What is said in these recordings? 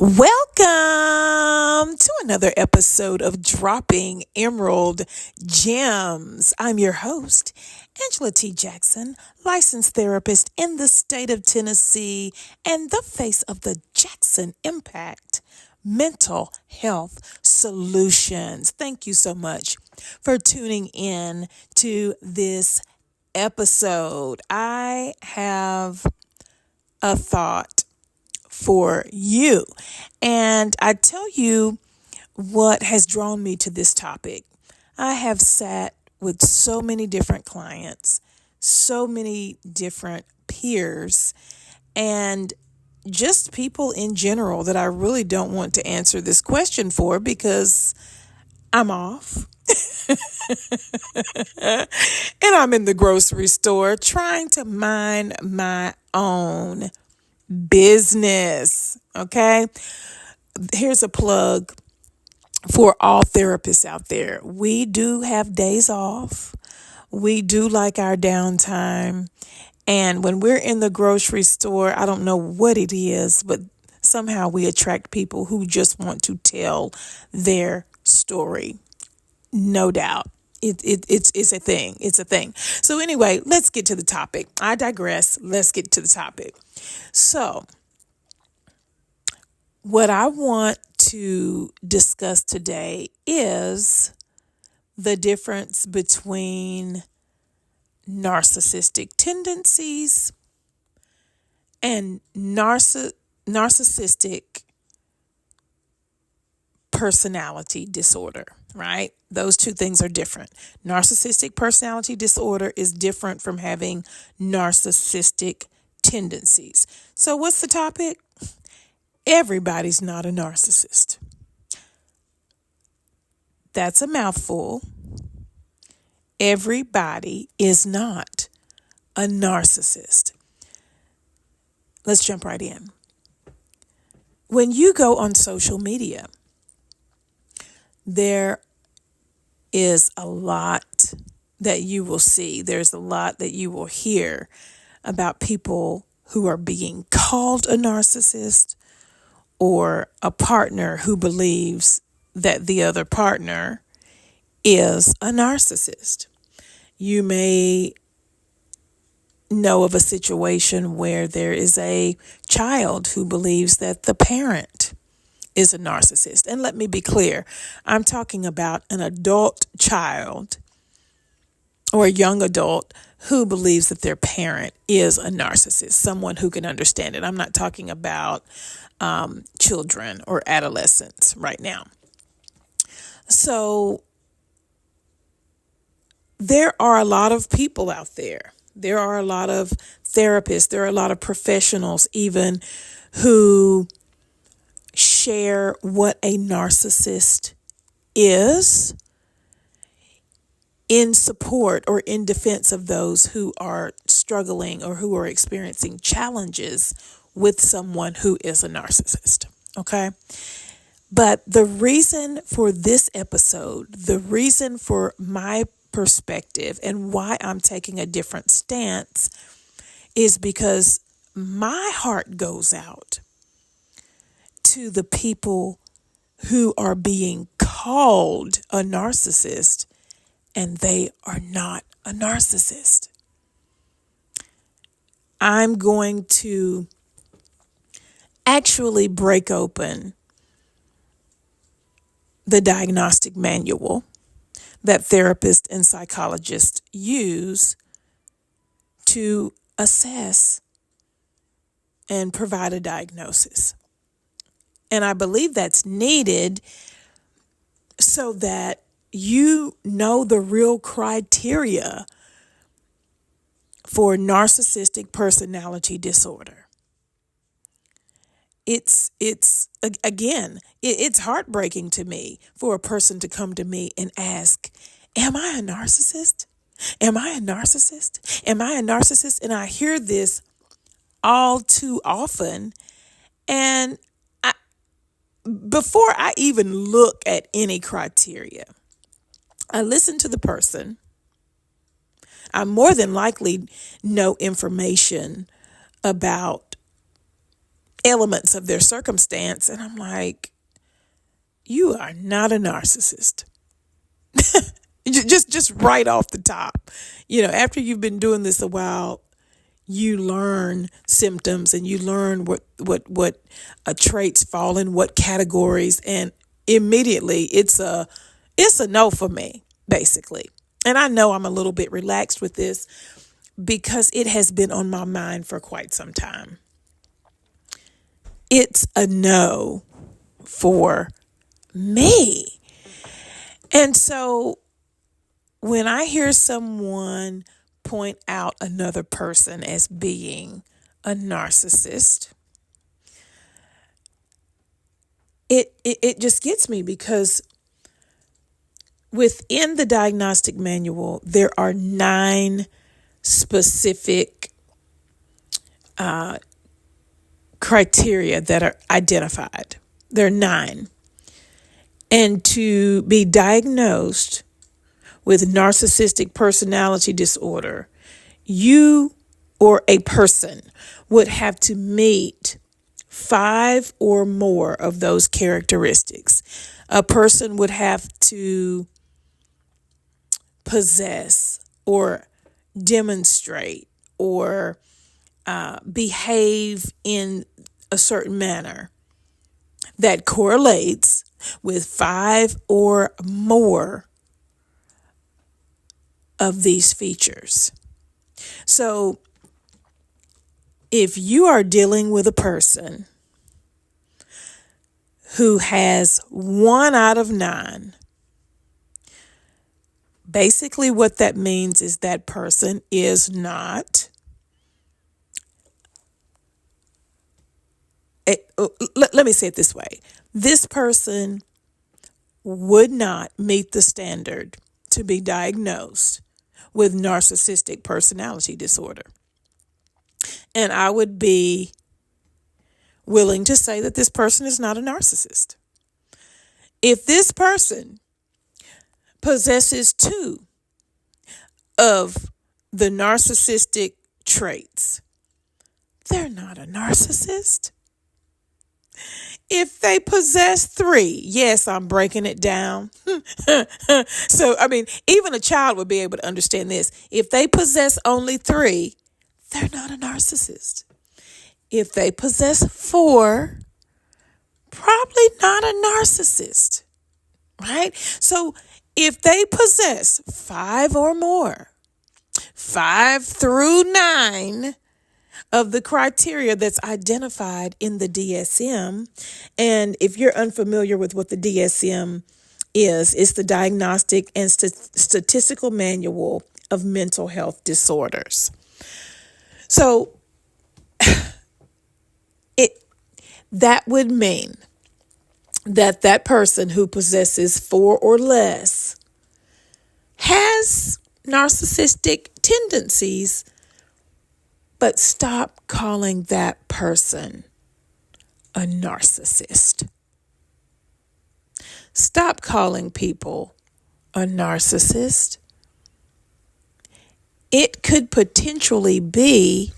Welcome to another episode of Dropping Emerald Gems. I'm your host, Angela T. Jackson, licensed therapist in the state of Tennessee and the face of the Jackson Impact Mental Health Solutions. Thank you so much for tuning in to this episode. I have a thought for you. And I tell you what has drawn me to this topic. I have sat with so many different clients, so many different peers, and just people in general that I really don't want to answer this question for because I'm off. And I'm in the grocery store trying to mind my own business. Okay. Here's a plug for all therapists out there. We do have days off. We do like our downtime. And when we're in the grocery store, I don't know what it is, but somehow we attract people who just want to tell their story. No doubt. It's a thing. It's a thing. So anyway, let's get to the topic. I digress. Let's get to the topic. So what I want to discuss today is the difference between narcissistic tendencies and narcissistic personality disorder, right? Those two things are different. Narcissistic personality disorder is different from having narcissistic tendencies. So what's the topic? Everybody's not a narcissist. That's a mouthful. Everybody is not a narcissist. Let's jump right in. When you go on social media, there is a lot that you will see. There's a lot that you will hear about people who are being called a narcissist, or a partner who believes that the other partner is a narcissist. You may know of a situation where there is a child who believes that the parent is a narcissist. And let me be clear, I'm talking about an adult child or a young adult who believes that their parent is a narcissist, someone who can understand it. I'm not talking about children or adolescents right now. So there are a lot of people out there. There are a lot of therapists. There are a lot of professionals even who share what a narcissist is in support or in defense of those who are struggling or who are experiencing challenges with someone who is a narcissist. Okay. But the reason for this episode, the reason for my perspective and why I'm taking a different stance is because my heart goes out to the people who are being called a narcissist and they are not a narcissist. I'm going to actually break open the diagnostic manual that therapists and psychologists use to assess and provide a diagnosis. And I believe that's needed so that you know the real criteria for narcissistic personality disorder. It's heartbreaking to me for a person to come to me and ask, am I a narcissist? Am I a narcissist? Am I a narcissist? And I hear this all too often. And before I even look at any criteria, I listen to the person. I more than likely know information about elements of their circumstance. And I'm like, you are not a narcissist. just right off the top. After you've been doing this a while, you learn symptoms and you learn what traits fall in what categories, and immediately it's a no for me, basically. And I know I'm a little bit relaxed with this because it has been on my mind for quite some time. It's a no for me. And so when I hear someone point out another person as being a narcissist, it just gets me, because within the diagnostic manual, there are 9 specific criteria that are identified. There are 9. And to be diagnosed with narcissistic personality disorder, you or a person would have to meet 5 or more of those characteristics. A person would have to possess or demonstrate or behave in a certain manner that correlates with 5 or more of these features. So if you are dealing with a person who has 1 out of 9, basically what that means is that person is not let me say it this way. This person would not meet the standard to be diagnosed with narcissistic personality disorder. And I would be willing to say that this person is not a narcissist. If this person possesses 2 of the narcissistic traits, they're not a narcissist. If they possess 3, yes, I'm breaking it down. So, even a child would be able to understand this. If they possess only 3, they're not a narcissist. If they possess 4, probably not a narcissist, right? So if they possess 5 or more, 5 through 9 of the criteria that's identified in the DSM. And if you're unfamiliar with what the DSM is, it's the Diagnostic and Statistical Manual of Mental Health Disorders. So that would mean that person who possesses 4 or less has narcissistic tendencies. But stop calling that person a narcissist. Stop calling people a narcissist. It could potentially be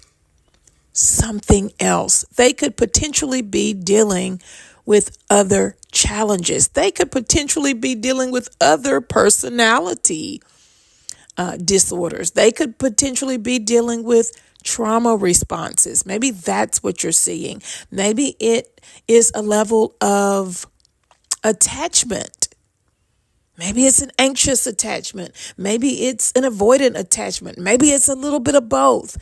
something else. They could potentially be dealing with other challenges. They could potentially be dealing with other personality disorders. They could potentially be dealing with trauma responses. Maybe that's what you're seeing. Maybe it is a level of attachment. Maybe it's an anxious attachment. Maybe it's an avoidant attachment. Maybe it's a little bit of both.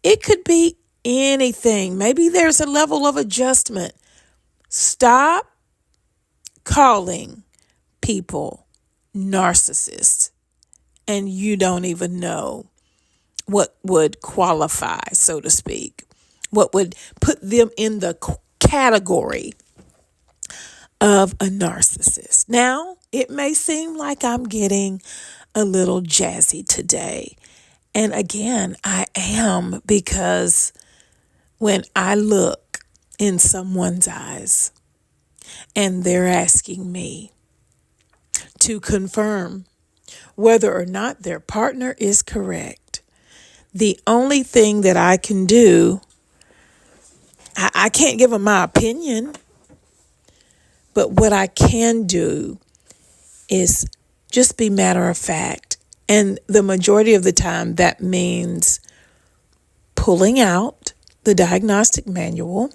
It could be anything. Maybe there's a level of adjustment. Stop calling people narcissists and you don't even know what would qualify, so to speak, what would put them in the category of a narcissist. Now, it may seem like I'm getting a little jazzy today. And again, I am, because when I look in someone's eyes and they're asking me to confirm whether or not their partner is correct, the only thing that I can do I can't give them my opinion, but what I can do is just be matter of fact. And the majority of the time, that means pulling out the diagnostic manual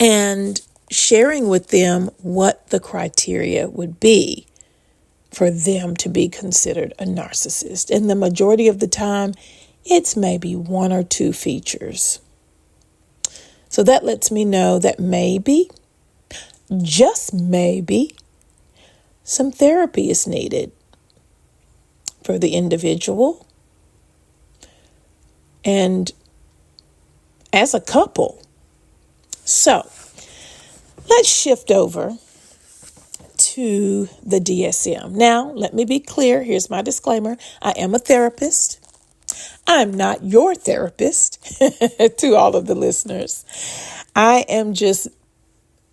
and sharing with them what the criteria would be for them to be considered a narcissist. And the majority of the time, it's maybe one or two features. So that lets me know that maybe, just maybe, some therapy is needed for the individual and as a couple. So let's shift over to the DSM. Now, let me be clear. Here's my disclaimer. I am a therapist. I'm not your therapist to all of the listeners. I am just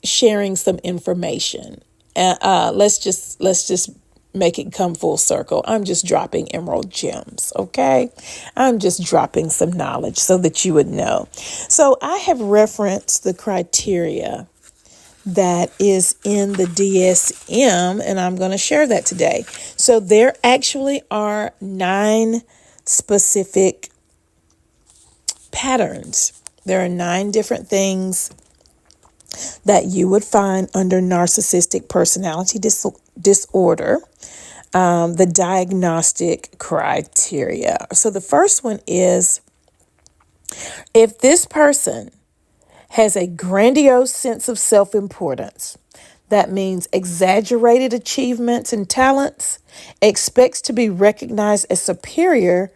sharing some information. Let's just make it come full circle. I'm just dropping emerald gems, okay? I'm just dropping some knowledge so that you would know. So I have referenced the criteria that is in the DSM, and I'm going to share that today. So there actually are 9 specific patterns. There are 9 different things that you would find under narcissistic personality disorder, the diagnostic criteria. So the first one is, if this person has a grandiose sense of self-importance, that means exaggerated achievements and talents, expects to be recognized as superior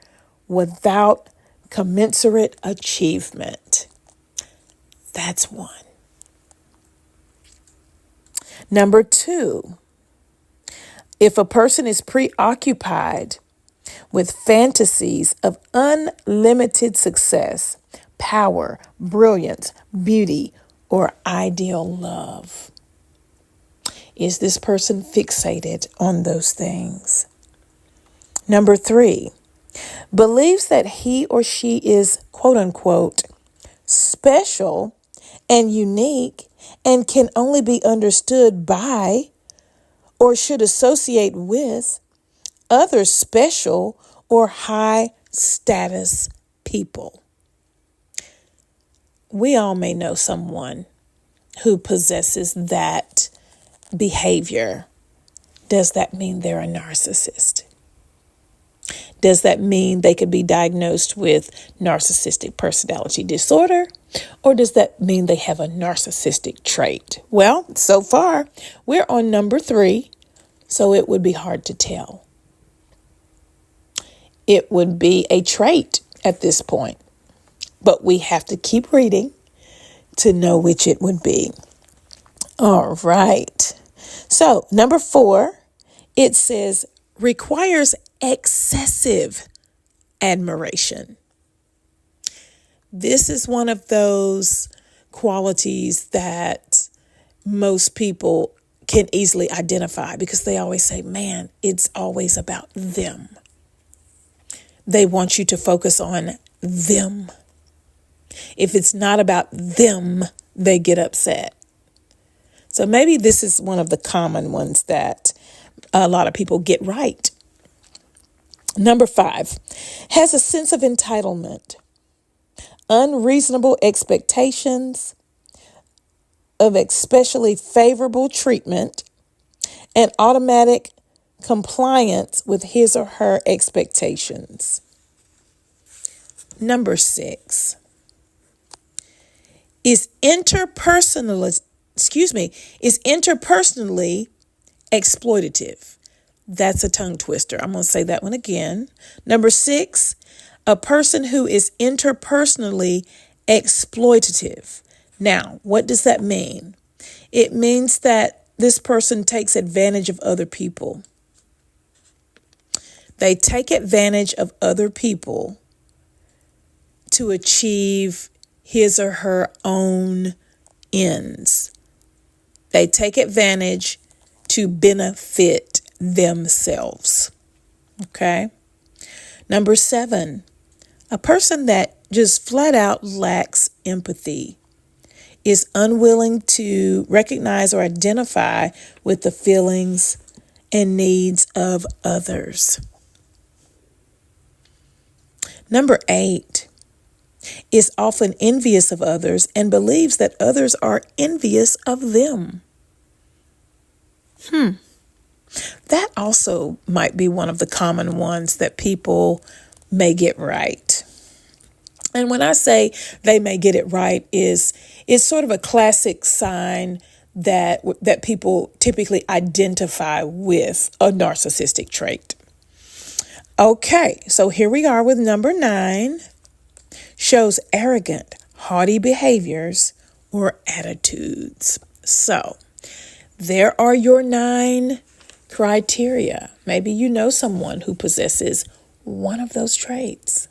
without commensurate achievement. That's one. Number 2, if a person is preoccupied with fantasies of unlimited success, power, brilliance, beauty, or ideal love. Is this person fixated on those things? Number 3, believes that he or she is, quote unquote, special and unique and can only be understood by or should associate with other special or high status people. We all may know someone who possesses that behavior. Does that mean they're a narcissist? Does that mean they could be diagnosed with narcissistic personality disorder? Or does that mean they have a narcissistic trait? Well, so far, we're on number 3, so it would be hard to tell. It would be a trait at this point, but we have to keep reading to know which it would be. All right. So number 4, it says requires excessive admiration. This is one of those qualities that most people can easily identify because they always say, man, it's always about them. They want you to focus on them. If it's not about them, they get upset. So maybe this is one of the common ones that a lot of people get right. Number 5, has a sense of entitlement, unreasonable expectations of especially favorable treatment, and automatic compliance with his or her expectations. Number 6, is interpersonally exploitative. That's a tongue twister. I'm going to say that one again. Number 6, a person who is interpersonally exploitative. Now, what does that mean? It means that this person takes advantage of other people. They take advantage of other people to achieve his or her own ends. They take advantage to benefit themselves. Okay. Number 7, a person that just flat out lacks empathy, is unwilling to recognize or identify with the feelings and needs of others. Number 8 is often envious of others and believes that others are envious of them. That also might be one of the common ones that people may get right. And when I say they may get it right, it's sort of a classic sign that people typically identify with a narcissistic trait. Okay, so here we are with number 9. Shows arrogant, haughty behaviors or attitudes. So there are your 9 criteria. Maybe you know someone who possesses one of those traits.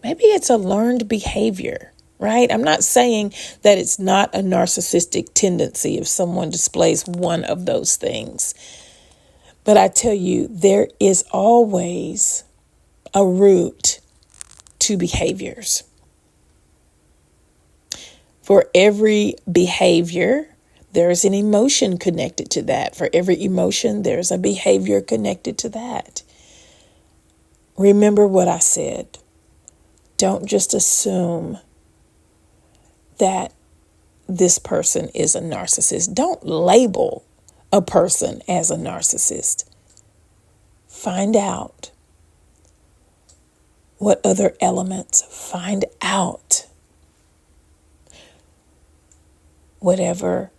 Maybe it's a learned behavior, right? I'm not saying that it's not a narcissistic tendency if someone displays one of those things. But I tell you, there is always a root to behaviors. For every behavior, there's an emotion connected to that. For every emotion, there's a behavior connected to that. Remember what I said. Don't just assume that this person is a narcissist. Don't label a person as a narcissist. Find out what other elements, find out what other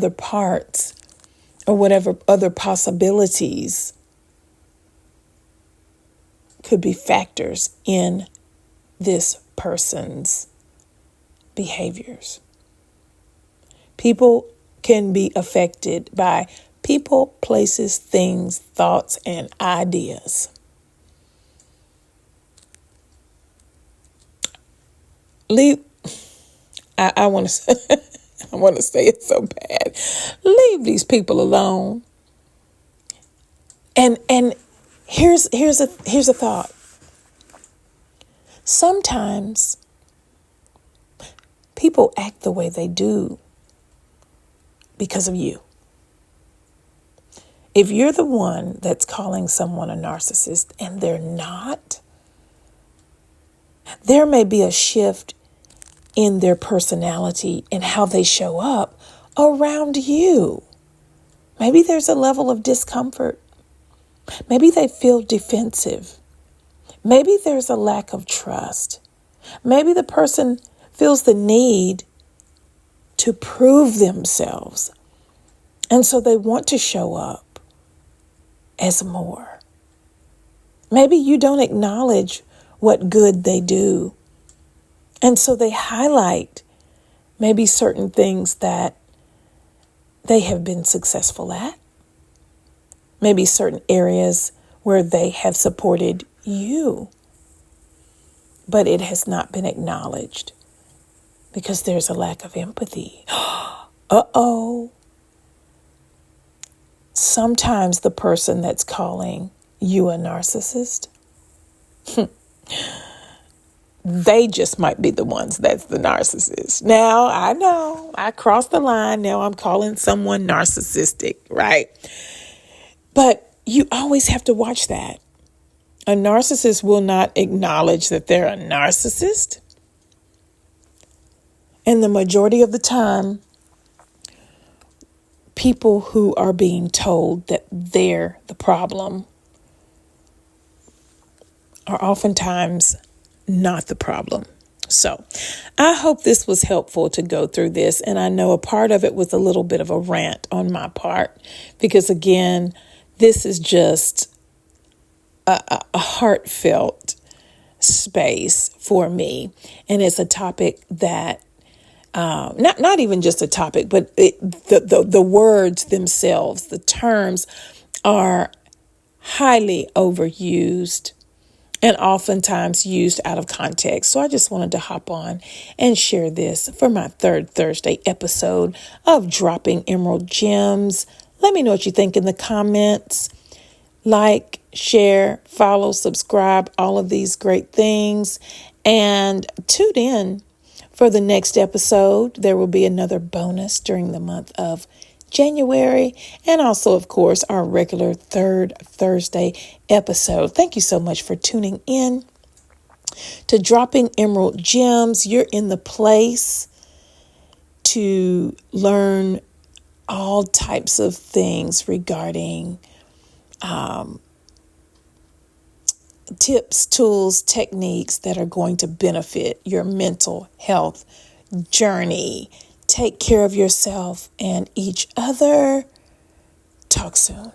parts or whatever other possibilities could be factors in this person's behaviors. People can be affected by people, places, things, thoughts, and ideas. I want to I want to say it so bad. Leave these people alone. And here's a thought. Sometimes people act the way they do because of you. If you're the one that's calling someone a narcissist and they're not, there may be a shift in their personality and how they show up around you. Maybe there's a level of discomfort. Maybe they feel defensive. Maybe there's a lack of trust. Maybe the person feels the need to prove themselves. And so they want to show up as more. Maybe you don't acknowledge what good they do. And so they highlight maybe certain things that they have been successful at. Maybe certain areas where they have supported you. But it has not been acknowledged because there's a lack of empathy. Uh-oh. Sometimes the person that's calling you a narcissist, they just might be the ones that's the narcissist. Now, I know I crossed the line. Now I'm calling someone narcissistic, right? But you always have to watch that. A narcissist will not acknowledge that they're a narcissist. And the majority of the time, people who are being told that they're the problem are oftentimes not the problem. So I hope this was helpful to go through this. And I know a part of it was a little bit of a rant on my part, because again, this is just a heartfelt space for me. And it's a topic that not even just a topic, but the words themselves, the terms are highly overused and oftentimes used out of context. So I just wanted to hop on and share this for my third Thursday episode of Dropping Emerald Gems. Let me know what you think in the comments. like, share, follow, subscribe, all of these great things. And tune in for the next episode. There will be another bonus during the month of January, and also, of course, our regular third Thursday episode. Thank you so much for tuning in to Dropping Emerald Gems. You're in the place to learn all types of things regarding tips, tools, techniques that are going to benefit your mental health journey. Take care of yourself and each other. Talk soon.